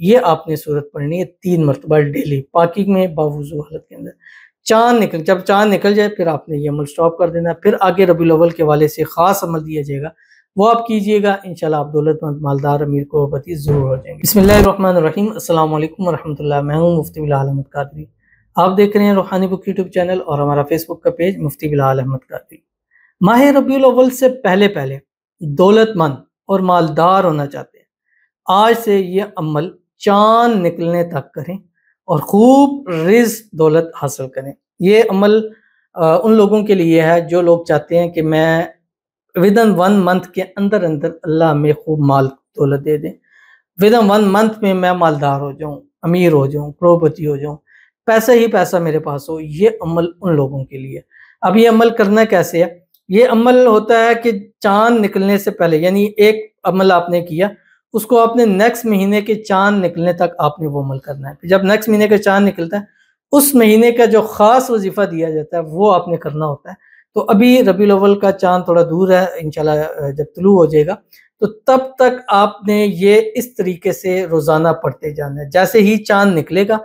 یہ آپ نے صورت پڑھنی ہے 3 مرتبہ ڈیلی پاکی میں باوضو حالت کے اندر۔ جب چاند نکل جائے پھر آپ نے یہ عمل سٹاپ کر دینا، پھر آگے ربیع الاول کے والے سے خاص عمل دیا جائے گا، وہ آپ کیجئے گا، انشاءاللہ آپ دولت مند مالدار امیر کروڑپتی ضرور ہو جائیں گے۔ بسم اللہ الرحمن الرحیم، السلام علیکم ورحمۃ اللہ، میں ہوں مفتی بلال احمد قادری۔ آپ دیکھ رہے ہیں روحانی بک یوٹیوب چینل اور ہمارا فیس بک کا پیج مفتی بلال احمد قادری۔ ماہ ربیع الاول سے پہلے دولت مند اور مالدار ہونا چاہتے ہیں، آج سے یہ عمل چاند نکلنے تک کریں اور خوب رزق دولت حاصل کریں۔ یہ عمل ان لوگوں کے لیے ہے جو لوگ چاہتے ہیں کہ میں ودن 1 منتھ کے اندر اللہ ہمیں خوب مال دولت دے دیں، ودن 1 منتھ میں میں مالدار ہو جاؤں، امیر ہو جاؤں، کروڑپتی ہو جاؤں، پیسہ ہی پیسہ میرے پاس ہو۔ یہ عمل ان لوگوں کے لیے۔ اب یہ عمل کرنا کیسے ہے؟ یہ عمل ہوتا ہے کہ چاند نکلنے سے پہلے، یعنی ایک عمل آپ نے کیا، اس کو آپ نے نیکسٹ مہینے کے چاند نکلنے تک آپ نے وہ عمل کرنا ہے۔ جب نیکسٹ مہینے کا چاند نکلتا ہے، اس مہینے کا جو خاص وظیفہ دیا جاتا ہے وہ آپ نے کرنا ہوتا ہے۔ تو ابھی ربیع الاول کا چاند تھوڑا دور ہے، انشاءاللہ جب طلوع ہو جائے گا تو تب تک آپ نے یہ اس طریقے سے روزانہ پڑھتے جانا ہے۔ جیسے ہی چاند نکلے گا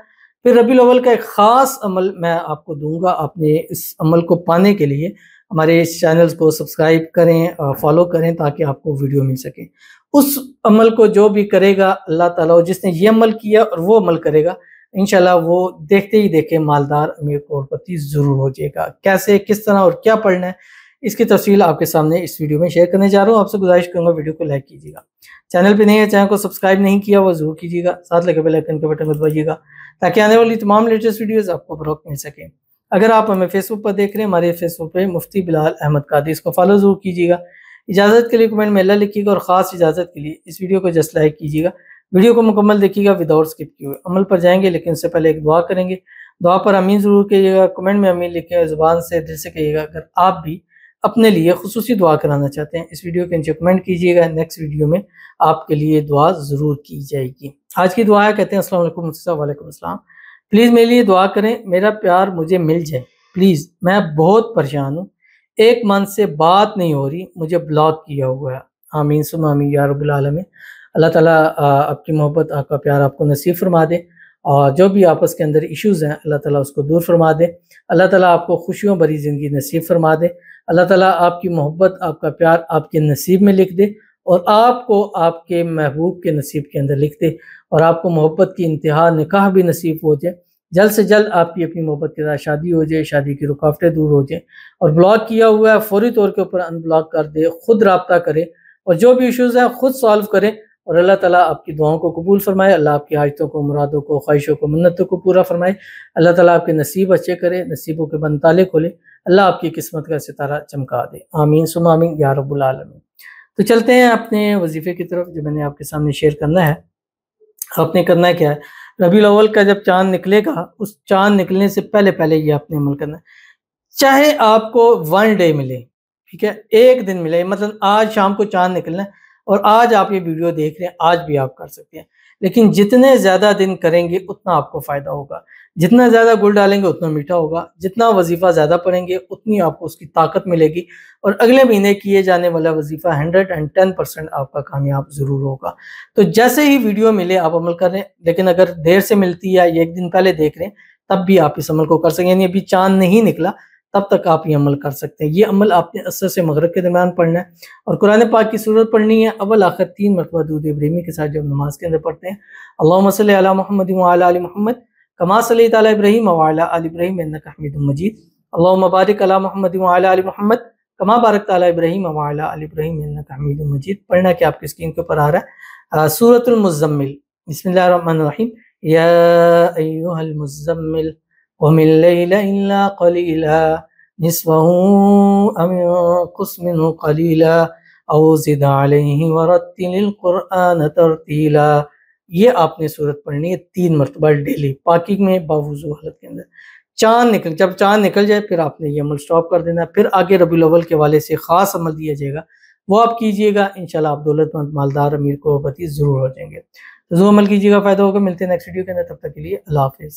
پھر ربیع الاول کا ایک خاص عمل میں آپ کو دوں گا۔ آپ نے اس عمل کو پانے کے لیے ہمارے اس چینلز کو سبسکرائب کریں، فالو کریں تاکہ آپ کو ویڈیو مل سکے۔ اس عمل کو جو بھی کرے گا اللہ تعالیٰ، جس نے یہ عمل کیا اور وہ عمل کرے گا، انشاءاللہ وہ دیکھتے ہی دیکھے مالدار امیر کروڑپتی ضرور ہو جائے گا۔ کیسے، کس طرح اور کیا پڑھنا ہے، اس کی تفصیل آپ کے سامنے اس ویڈیو میں شیئر کرنے جا رہا ہوں۔ آپ سے گزارش کروں گا ویڈیو کو لائک کیجیے گا، چینل پہ نہیں ہے، چینل کو سبسکرائب نہیں کیا وہ ضرور کیجیے گا، ساتھ لگے بیل آئیکن کے بٹن کو دبائیے گا تاکہ آنے والی تمام لیٹسٹ ویڈیوز آپ کو بروقت مل سکیں۔ اگر آپ ہمیں فیس بک پر دیکھ رہے ہیں، ہمارے فیس بک پہ مفتی بلال احمد قادری، اس کو فالو ضرور کیجیے گا۔ اجازت کے لیے کمنٹ میں اللہ لکھیے گا، اور خاص اجازت کے لیے اس ویڈیو کو جسٹ لائک کیجیے گا، ویڈیو کو مکمل دیکھیے گا وداؤٹ اسکپ کیے ہوئے۔ عمل پر جائیں گے لیکن اس سے پہلے ایک دعا کریں گے، دعا پر آمین ضرور کیجیے گا، کمنٹ میں آمین لکھیں، زبان سے دل سے کہیے گا۔ اگر آپ بھی اپنے لیے خصوصی دعا کرانا چاہتے ہیں، اس ویڈیو کے نیچے کمنٹ کیجیے گا، نیکسٹ ویڈیو میں آپ کے لیے دعا ضرور کی جائے گی۔ آج کی دعا ہے، کہتے ہیں السلام علیکم مفتی صاحب۔ وعلیکم السلام۔ پلیز میرے لیے دعا کریں، میرا پیار مجھے مل جائے پلیز، میں بہت پریشان ہوں، 1 منتھ سے بات نہیں ہو رہی، مجھے بلاک کیا ہوا ہے۔ آمین ثم آمین یا رب العالمین۔ اللہ تعالیٰ آپ کی محبت، آپ کا پیار آپ کو نصیب فرما دے، اور جو بھی آپس کے اندر ایشوز ہیں اللہ تعالیٰ اس کو دور فرما دے۔ اللہ تعالیٰ آپ کو خوشیوں بھری زندگی نصیب فرما دے۔ اللہ تعالیٰ آپ کی محبت، آپ کا پیار آپ کے نصیب میں لکھ دے، اور آپ کو آپ کے محبوب کے نصیب کے اندر لکھ دے، اور آپ کو محبت کی انتہا نکاح بھی نصیب ہو جائے۔ جلد سے جلد آپ کی اپنی محبت کے ساتھ شادی ہو جائے، شادی کی رکاوٹیں دور ہو جائیں، اور بلاک کیا ہوا ہے فوری طور کے اوپر ان بلاک کر دے، خود رابطہ کرے، اور جو بھی ایشوز ہیں خود سالو کرے، اور اللہ تعالیٰ آپ کی دعاؤں کو قبول فرمائے، اللہ آپ کی حاجتوں کو، مرادوں کو، خواہشوں کو، منتوں کو پورا فرمائے، اللہ تعالیٰ آپ کے نصیب اچھے کرے، نصیبوں کے بند تالے کھولے، اللہ آپ کی قسمت کا ستارہ چمکا دے۔ آمین ثم آمین یا رب العالمین۔ تو چلتے ہیں اپنے وظیفے کی طرف جو میں نے آپ کے سامنے شیئر کرنا ہے۔ آپ نے کرنا ہے کیا ہے، ربیع الاول کا جب چاند نکلے گا، اس چاند نکلنے سے پہلے یہ آپ نے عمل کرنا ہے۔ چاہے آپ کو 1 ڈے ملے، ٹھیک ہے، 1 دن ملے، مثلا آج شام کو چاند نکلنا ہے اور آج آپ یہ ویڈیو دیکھ رہے ہیں، آج بھی آپ کر سکتے ہیں، لیکن جتنے زیادہ دن کریں گے اتنا آپ کو فائدہ ہوگا، جتنا زیادہ گل ڈالیں گے اتنا میٹھا ہوگا، جتنا وظیفہ زیادہ پڑھیں گے اتنی آپ کو اس کی طاقت ملے گی، اور اگلے مہینے کیے جانے والا وظیفہ 110% آپ کا کامیاب ضرور ہوگا۔ تو جیسے ہی ویڈیو ملے آپ عمل کریں، لیکن اگر دیر سے ملتی ہے یا 1 دن پہلے دیکھ رہے ہیں تب بھی آپ اس عمل کو کر سکیں، یعنی ابھی چاند نہیں نکلا تب تک آپ یہ عمل کر سکتے ہیں۔ یہ عمل آپ نے عصر سے مغرب کے درمیان پڑھنا ہے، اور قرآن پاک کی سورت پڑھنی ہے، اول آخر 3 مرتبہ درود ابراہیمی کے ساتھ جب نماز کے اندر پڑھتے ہیں، اللہم صلی علی محمد وعلی آل محمد کما صلیت علی ابراہیم وعلی آل ابراہیم انک حمید مجید، اللہم بارک علی محمد وعلی آل محمد کما بارکت علی ابراہیم وعلی آل ابراہیم انک حمید مجید۔ پڑھنا کہ آپ کی اسکرین کے اوپر آ رہا ہے، سورۃ المزمل، بسم اللہ الرحمن الرحیم، یا ایہا المزمل قم اللیل الا قلیلا نصفہ او انقص منہ قلیلا او زد علیہ ورتل القرآن ترتیلا۔ یہ آپ نے صورت پڑھنی ہے 3 مرتبہ ڈیلی پاکی میں باوضو حالت کے اندر۔ جب چاند نکل جائے پھر آپ نے یہ عمل سٹاپ کر دینا، پھر آگے ربیع الاول کے والے سے خاص عمل دیا جائے گا، وہ آپ کیجئے گا، انشاءاللہ آپ دولت مند مالدار امیر کروڑپتی ضرور ہو جائیں گے۔ تو ضرور عمل کیجئے گا، فائدہ ہوگا۔ ملتے ہیں نیکسٹ ویڈیو کے اندر، تب تک کے لیے اللہ حافظ۔